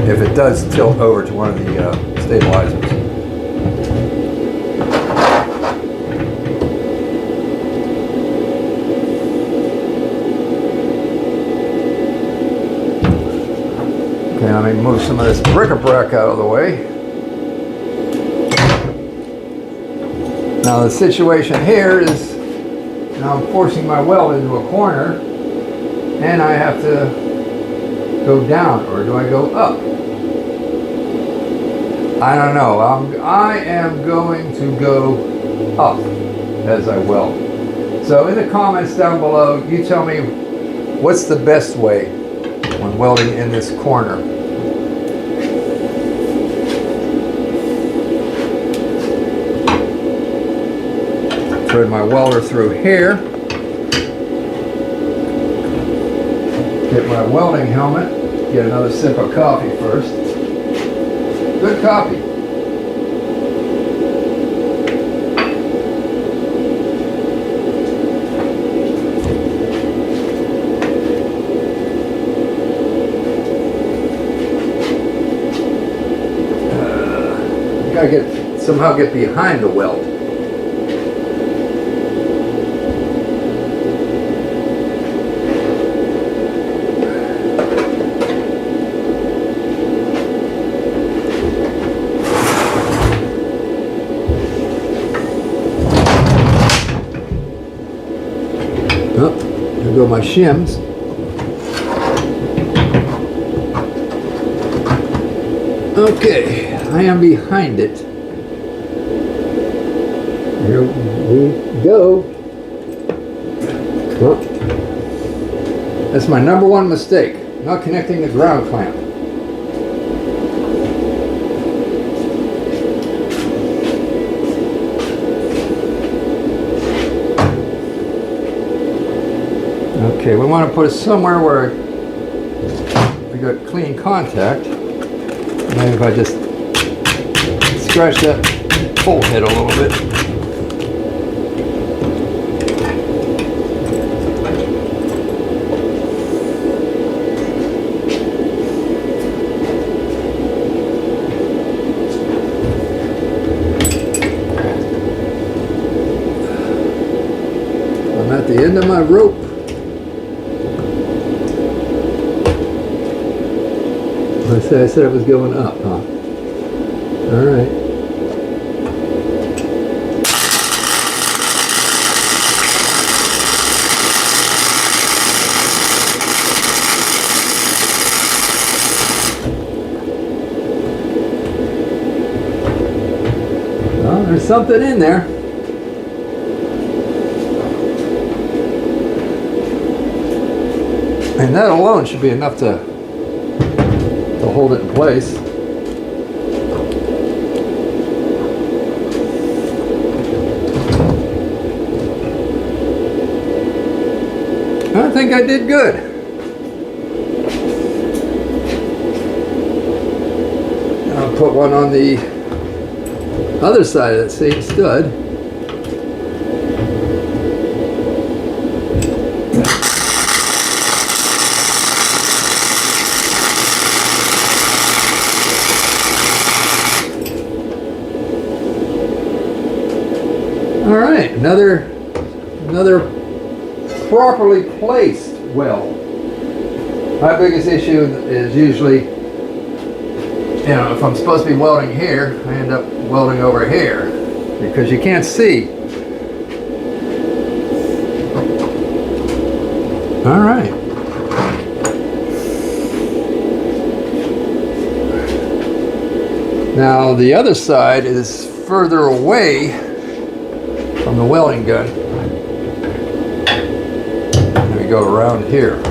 if it does tilt over to one of the stabilizers. Okay, let me move some of this bric-a-brac out of the way. Now the situation here is, now I'm forcing my weld into a corner, and I have to go down, or do I go up? I don't know. I am going to go up as I weld. So in the comments down below, you tell me what's the best way when welding in this corner. Thread my welder through here. Get my welding helmet. Get another sip of coffee first. Good coffee. Gotta somehow get behind the weld. Oh, there go my shims. Okay, I am behind it. Here we go. Oh, that's my number one mistake, not connecting the ground clamp. Okay, we want to put it somewhere where we got clean contact. Maybe if I just scratch that bolt head a little bit. I'm at the end of my rope. I said it was going up, huh? All right. Well, there's something in there. And that alone should be enough to hold it in place. I think I did good. I'll put one on the other side of that same stud. All right, another properly placed weld. My biggest issue is usually, if I'm supposed to be welding here, I end up welding over here because you can't see. All right. Now the other side is further away from the welding gun. Let me go around here.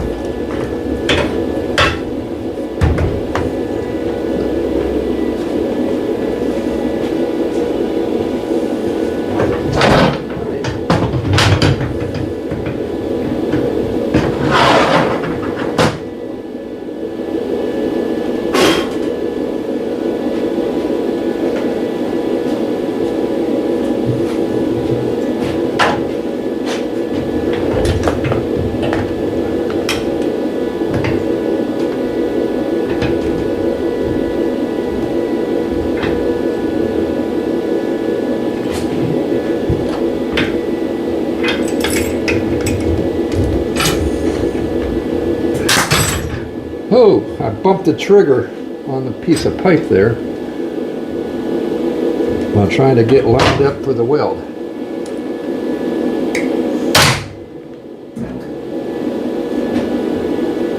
Oh, I bumped the trigger on the piece of pipe there while trying to get lined up for the weld.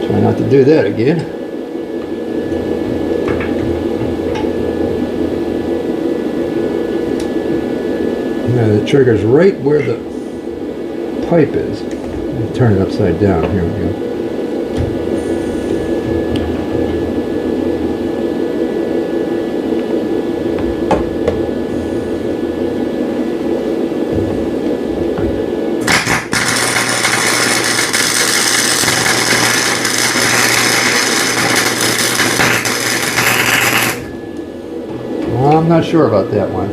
Try not to do that again. Now the trigger's right where the pipe is. Turn it upside down. Here we go. Well, I'm not sure about that one.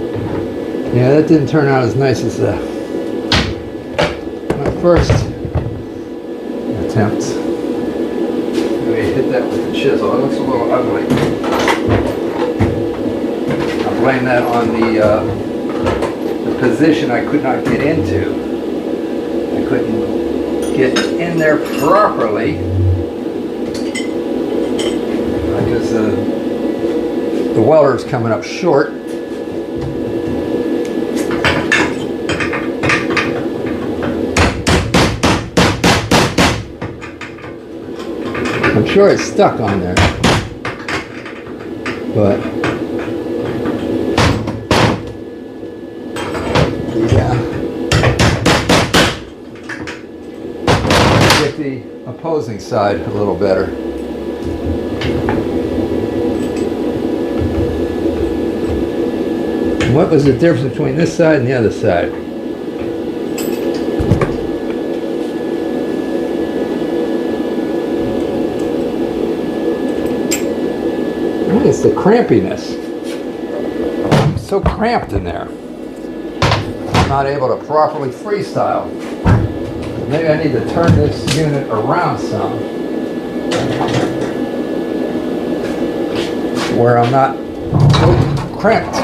Yeah, that didn't turn out as nice as my first attempt. Let me hit that with the chisel. It looks a little ugly. I blame that on the position I could not get into. I couldn't get in there properly because the welder's coming up short. I'm sure it's stuck on there, but yeah, get the opposing side a little better. What was the difference between this side and the other side? I think it's the crampiness. I'm so cramped in there. I'm not able to properly freestyle. Maybe I need to turn this unit around some, where I'm not so cramped.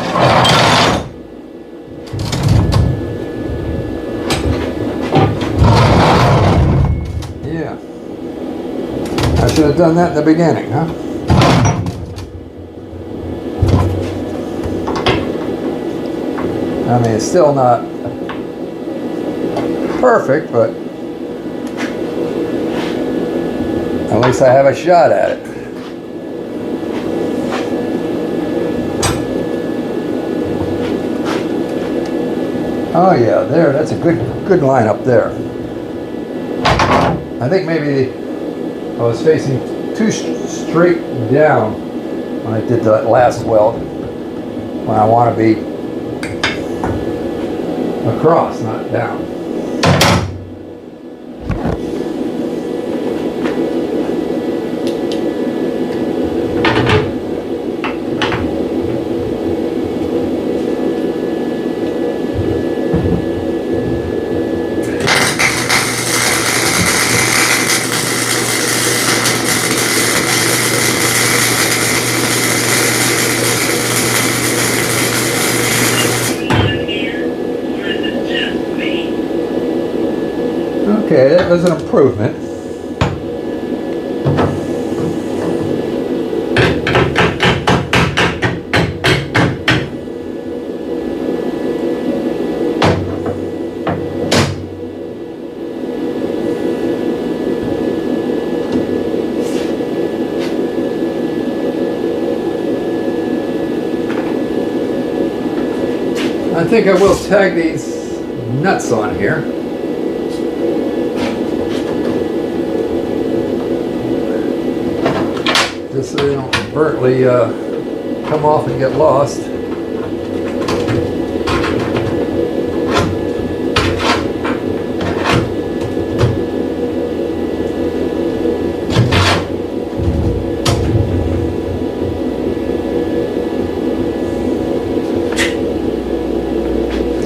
Yeah. I should have done that in the beginning, huh? I mean, it's still not perfect, but at least I have a shot at it. Oh yeah, there, that's a good line up there. I think maybe I was facing too straight down when I did that last weld, when I want to be across, not down. Okay, that was an improvement. I think I will tag these nuts on here. Just so they don't inadvertently come off and get lost.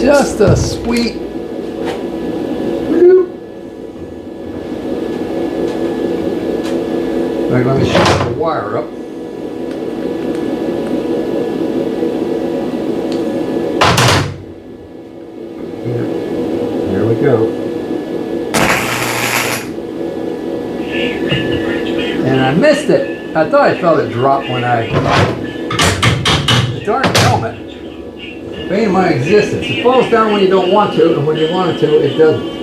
Just a sweet bloop. Right, let me shut the wire up. There we go. And I missed it. I thought I felt it drop when I... The darn helmet. Bane of my existence. It falls down when you don't want to, and when you want it to, it doesn't.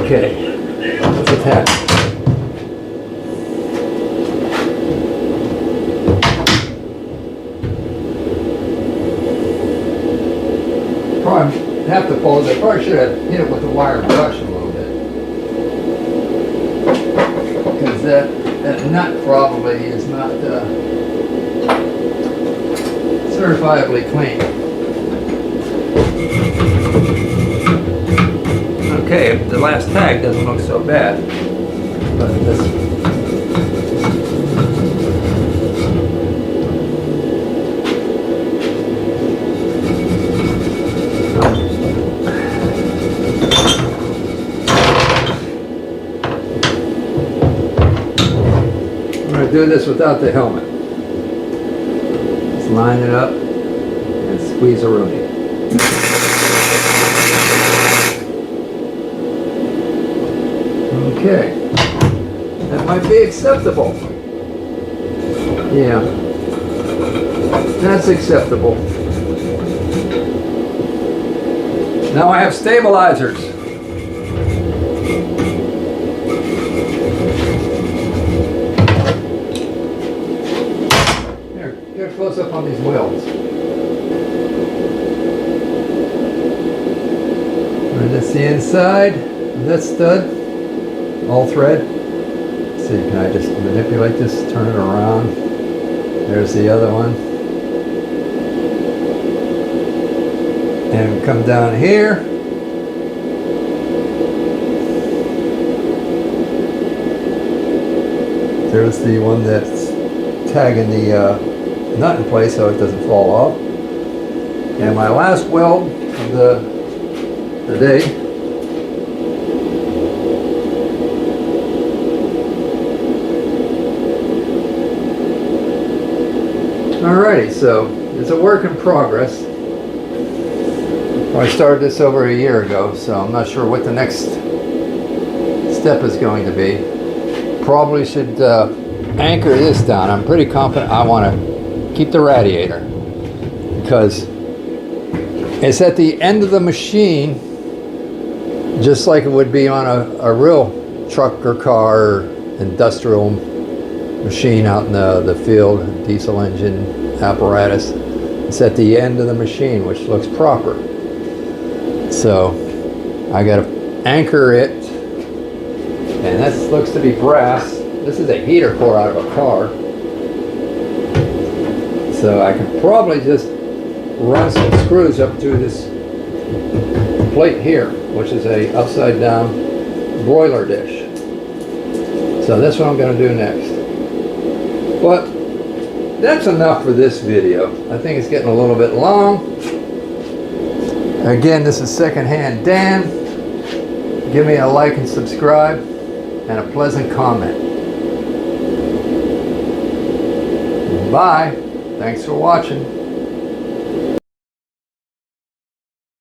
Okay, let's attach. Probably have to fold it. Probably should have hit it with a wire brush a little bit. Because that nut probably is not certifiably clean. Okay, the last tag doesn't look so bad. But this do this without the helmet. Just line it up and squeeze a rooney. Okay, that might be acceptable. Yeah, that's acceptable. Now I have stabilizers. Get close up on these welds. And that's the inside of that stud, all thread. Let's see, can I just manipulate this, turn it around? There's the other one. And we come down here. There's the one that's tagging the nut in place so it doesn't fall off. And my last weld of the day. Alrighty, so it's a work in progress. I started this over a year ago, so I'm not sure what the next step is going to be. Probably should anchor this down. I'm pretty confident I want to keep the radiator because it's at the end of the machine, just like it would be on a real truck or car or industrial machine out in the field, diesel engine apparatus. It's at the end of the machine, which looks proper. So I got to anchor it, and that looks to be brass. This is a heater core out of a car. So I can probably just run some screws up through this plate here, which is a upside down broiler dish. So that's what I'm going to do next. But that's enough for this video. I think it's getting a little bit long. Again, this is Secondhand Dan. Give me a like and subscribe and a pleasant comment. Bye. Thanks for watching.